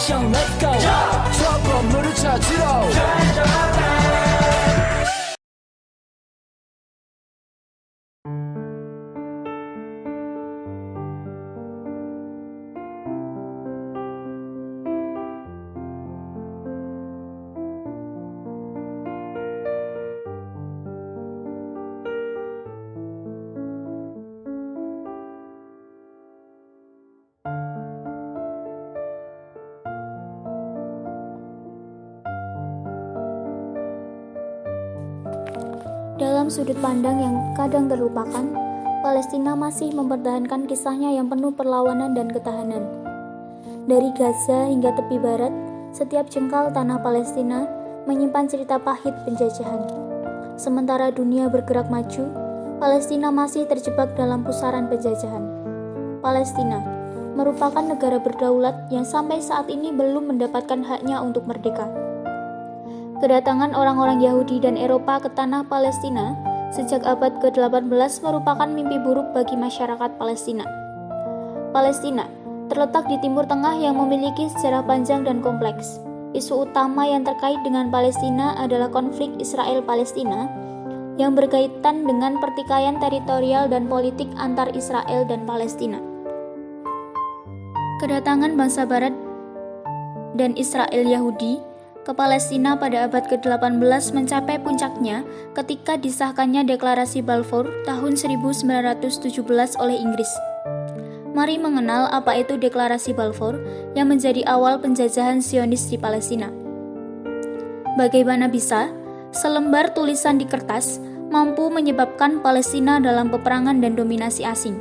Young, let's go. 저 건물을 찾으러. Dalam sudut pandang yang kadang terlupakan, Palestina masih mempertahankan kisahnya yang penuh perlawanan dan ketahanan. Dari Gaza hingga tepi barat, setiap jengkal tanah Palestina menyimpan cerita pahit penjajahan. Sementara dunia bergerak maju, Palestina masih terjebak dalam pusaran penjajahan. Palestina merupakan negara berdaulat yang sampai saat ini belum mendapatkan haknya untuk merdeka. Kedatangan orang-orang Yahudi dan Eropa ke tanah Palestina sejak abad ke-18 merupakan mimpi buruk bagi masyarakat Palestina. Palestina terletak di Timur Tengah yang memiliki sejarah panjang dan kompleks. Isu utama yang terkait dengan Palestina adalah konflik Israel-Palestina yang berkaitan dengan pertikaian teritorial dan politik antar Israel dan Palestina. Kedatangan bangsa Barat dan Israel Yahudi ke Palestina pada abad ke-18 mencapai puncaknya ketika disahkannya Deklarasi Balfour tahun 1917 oleh Inggris. Mari mengenal apa itu Deklarasi Balfour yang menjadi awal penjajahan Zionis di Palestina. Bagaimana bisa selembar tulisan di kertas mampu menyebabkan Palestina dalam peperangan dan dominasi asing?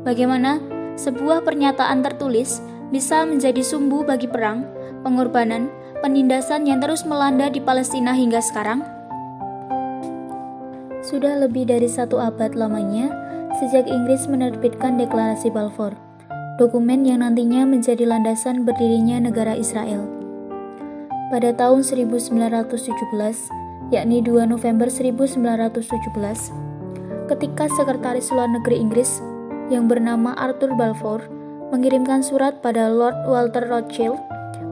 Bagaimana sebuah pernyataan tertulis bisa menjadi sumbu bagi perang, pengorbanan, penindasan yang terus melanda di Palestina hingga sekarang? Sudah lebih dari 1 abad lamanya sejak Inggris menerbitkan Deklarasi Balfour, dokumen yang nantinya menjadi landasan berdirinya negara Israel. Pada tahun 1917, yakni 2 November 1917, ketika Sekretaris Luar Negeri Inggris yang bernama Arthur Balfour mengirimkan surat pada Lord Walter Rothschild,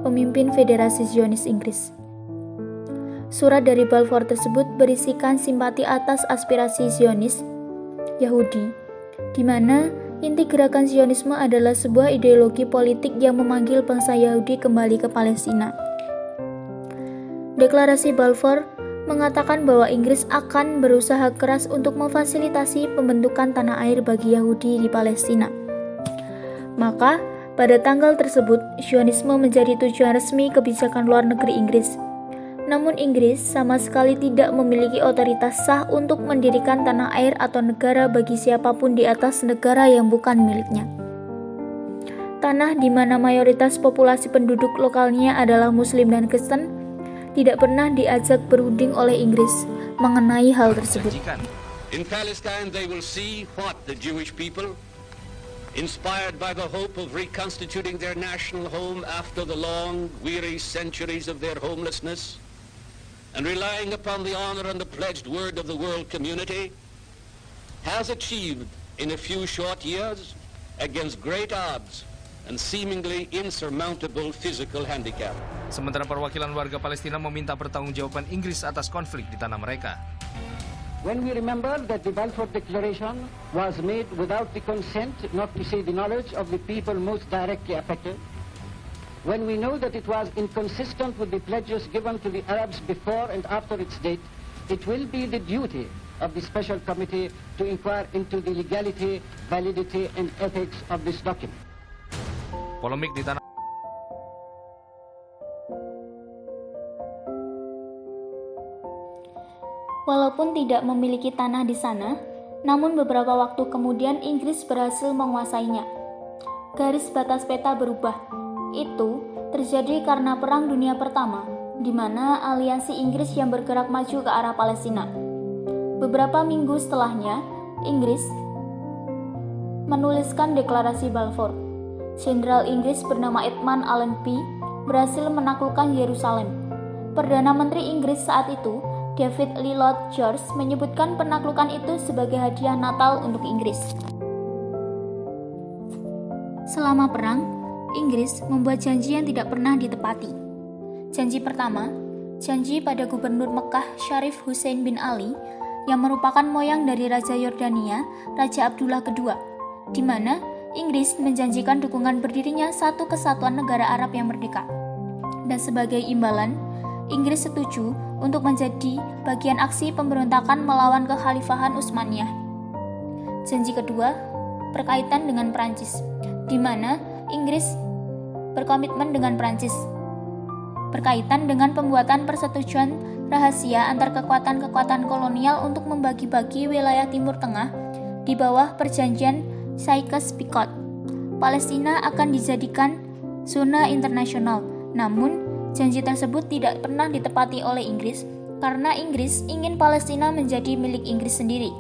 pemimpin Federasi Zionis Inggris. Surat dari Balfour tersebut berisikan simpati atas aspirasi Zionis Yahudi, di mana inti gerakan Zionisme adalah sebuah ideologi politik yang memanggil bangsa Yahudi kembali ke Palestina. Deklarasi Balfour mengatakan bahwa Inggris akan berusaha keras untuk memfasilitasi pembentukan tanah air bagi Yahudi di Palestina. Maka, pada tanggal tersebut, Zionisme menjadi tujuan resmi kebijakan luar negeri Inggris. Namun Inggris sama sekali tidak memiliki otoritas sah untuk mendirikan tanah air atau negara bagi siapapun di atas negara yang bukan miliknya. Tanah di mana mayoritas populasi penduduk lokalnya adalah Muslim dan Kristen tidak pernah diajak berunding oleh Inggris mengenai hal tersebut. In Palestine they will see what the Jewish people, inspired by the hope of reconstituting their national home after the long, weary centuries of their homelessness, and relying upon the honor and the pledged word of the world community, has achieved in a few short years against great odds and seemingly insurmountable physical handicap. Sementara perwakilan warga Palestina meminta pertanggungjawaban Inggris atas konflik di tanah mereka. When we remember that the Balfour Declaration was made without the consent, not to say the knowledge of the people most directly affected, when we know that it was inconsistent with the pledges given to the Arabs before and after its date, it will be the duty of the Special Committee to inquire into the legality, validity, and ethics of this document. Polemik di tanah Walaupun tidak memiliki tanah di sana, namun beberapa waktu kemudian Inggris berhasil menguasainya. Garis batas peta berubah. Itu terjadi karena Perang Dunia Pertama, di mana aliansi Inggris yang bergerak maju ke arah Palestina. Beberapa minggu setelahnya, Inggris menuliskan Deklarasi Balfour. Jenderal Inggris bernama Edmund Allenby berhasil menaklukkan Yerusalem. Perdana Menteri Inggris saat itu, David Lloyd George, menyebutkan penaklukan itu sebagai hadiah Natal untuk Inggris. Selama perang, Inggris membuat janji yang tidak pernah ditepati. Janji pertama, janji pada Gubernur Mekah Syarif Hussein bin Ali yang merupakan moyang dari Raja Yordania, Raja Abdullah II, di mana Inggris menjanjikan dukungan berdirinya satu kesatuan negara Arab yang merdeka. Dan sebagai imbalan, Inggris setuju untuk menjadi bagian aksi pemberontakan melawan kekhalifahan Utsmaniyah. Janji kedua berkaitan dengan Prancis, di mana Inggris berkomitmen dengan Prancis berkaitan dengan pembuatan persetujuan rahasia antar kekuatan-kekuatan kolonial untuk membagi-bagi wilayah Timur Tengah di bawah perjanjian Sykes-Picot. Palestina akan dijadikan zona internasional, namun janji tersebut tidak pernah ditepati oleh Inggris karena Inggris ingin Palestina menjadi milik Inggris sendiri.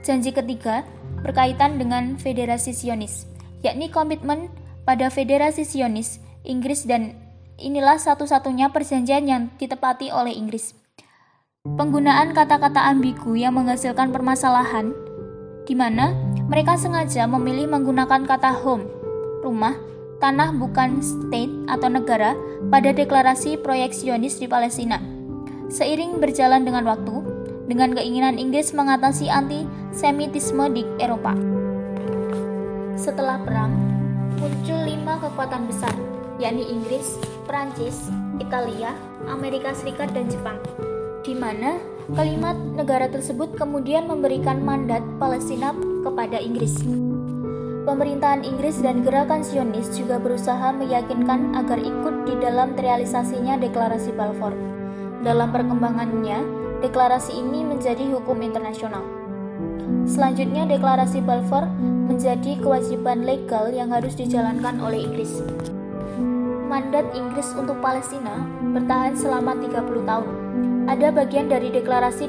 Janji ketiga berkaitan dengan Federasi Zionis, yakni komitmen pada Federasi Zionis Inggris, dan inilah satu-satunya perjanjian yang ditepati oleh Inggris. Penggunaan kata-kata ambigu yang menghasilkan permasalahan, di mana mereka sengaja memilih menggunakan kata home, rumah, tanah bukan state atau negara pada deklarasi proyek Zionis di Palestina. Seiring berjalan dengan waktu, dengan keinginan Inggris mengatasi anti-Semitisme di Eropa. Setelah perang, muncul 5 kekuatan besar, yakni Inggris, Prancis, Italia, Amerika Serikat, dan Jepang, di mana kelima negara tersebut kemudian memberikan mandat Palestina kepada Inggris. Pemerintahan Inggris dan gerakan Zionis juga berusaha meyakinkan agar ikut di dalam realisasinya Deklarasi Balfour. Dalam perkembangannya, deklarasi ini menjadi hukum internasional. Selanjutnya, Deklarasi Balfour menjadi kewajiban legal yang harus dijalankan oleh Inggris. Mandat Inggris untuk Palestina bertahan selama 30 tahun. Ada bagian dari deklarasi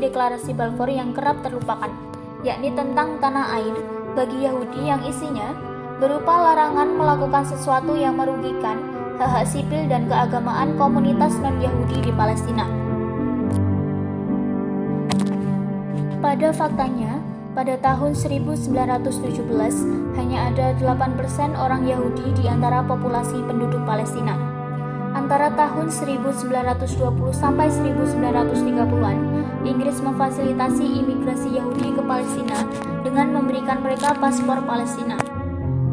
Balfour yang kerap terlupakan, yakni tentang tanah air bagi Yahudi yang isinya berupa larangan melakukan sesuatu yang merugikan hak-hak sipil dan keagamaan komunitas non-Yahudi di Palestina. Pada faktanya, pada tahun 1917 hanya ada 8% orang Yahudi di antara populasi penduduk Palestina. Antara tahun 1920 sampai 1930-an, Inggris memfasilitasi imigrasi Yahudi ke Palestina dengan memberikan mereka paspor Palestina.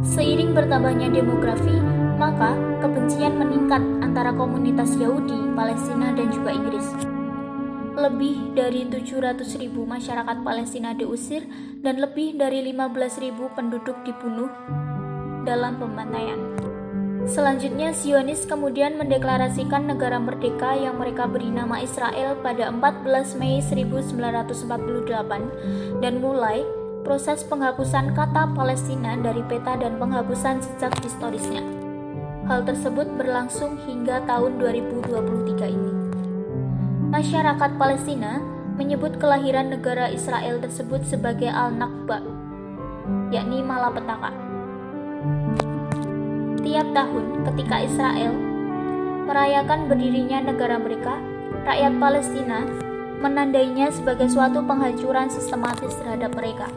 Seiring bertambahnya demografi, maka kebencian meningkat antara komunitas Yahudi, Palestina, dan juga Inggris. Lebih dari 700.000 masyarakat Palestina diusir dan lebih dari 15.000 penduduk dibunuh dalam pembantaian. Selanjutnya, Zionis kemudian mendeklarasikan negara merdeka yang mereka beri nama Israel pada 14 Mei 1948 dan mulai proses penghapusan kata Palestina dari peta dan penghapusan jejak historisnya. Hal tersebut berlangsung hingga tahun 2023 ini. Masyarakat Palestina menyebut kelahiran negara Israel tersebut sebagai Al-Nakba, yakni malapetaka. Tiap tahun ketika Israel merayakan berdirinya negara mereka, rakyat Palestina menandainya sebagai suatu penghancuran sistematis terhadap mereka.